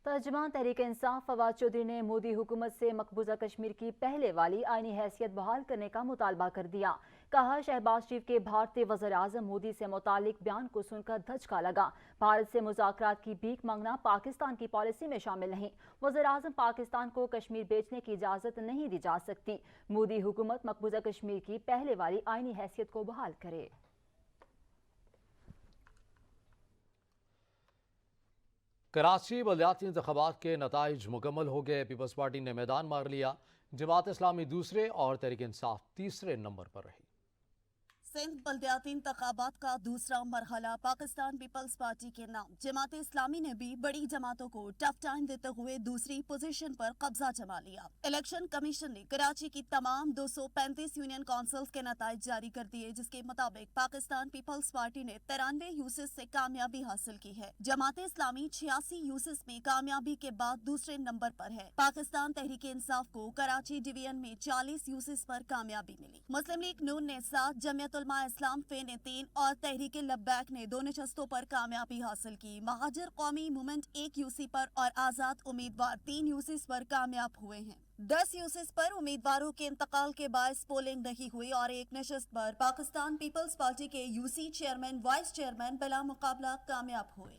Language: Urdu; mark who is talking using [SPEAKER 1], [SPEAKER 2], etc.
[SPEAKER 1] ترجمان تحریک انصاف فواد چودھری نے مودی حکومت سے مقبوضہ کشمیر کی پہلے والی آئینی حیثیت بحال کرنے کا مطالبہ کر دیا۔ کہا شہباز شریف کے بھارتی وزیر اعظم مودی سے متعلق بیان کو سن کر دھچکا لگا۔ بھارت سے مذاکرات کی بھیک مانگنا پاکستان کی پالیسی میں شامل نہیں۔ وزیر اعظم پاکستان کو کشمیر بیچنے کی اجازت نہیں دی جا سکتی۔ مودی حکومت مقبوضہ کشمیر کی پہلے والی آئینی حیثیت کو بحال کرے۔
[SPEAKER 2] کراچی بلدیاتی انتخابات کے نتائج مکمل ہو گئے۔ پیپلز پارٹی نے میدان مار لیا۔ جماعت اسلامی دوسرے اور تحریک انصاف تیسرے نمبر پر رہی۔
[SPEAKER 3] سندھ بلدیاتی انتخابات کا دوسرا مرحلہ پاکستان پیپلز پارٹی کے نام۔ جماعت اسلامی نے بھی بڑی جماعتوں کو ٹف ٹائم دیتے ہوئے دوسری پوزیشن پر قبضہ جما لیا۔ الیکشن کمیشن نے کراچی کی تمام 235 یونین کونسلز کے نتائج جاری کر دیے، جس کے مطابق پاکستان پیپلز پارٹی نے 93 یوسز سے کامیابی حاصل کی ہے۔ جماعت اسلامی 86 یوسز میں کامیابی کے بعد دوسرے نمبر پر ہے۔ پاکستان تحریک انصاف کو کراچی ڈویژن میں 40 یوسز پر کامیابی ملی۔ مسلم لیگ نون نے 7، جمعیت علماء اسلام فے نے 3 اور تحریک لبیک نے 2 نشستوں پر کامیابی حاصل کی۔ مہاجر قومی موومنٹ 1 یوسی پر اور آزاد امیدوار 3 یوسیز پر کامیاب ہوئے ہیں۔ 10 یوسیز پر امیدواروں کے انتقال کے باعث پولنگ نہیں ہوئی اور ایک نشست پر پاکستان پیپلز پارٹی کے یوسی چیئرمین وائس چیئرمین بلا مقابلہ کامیاب ہوئے۔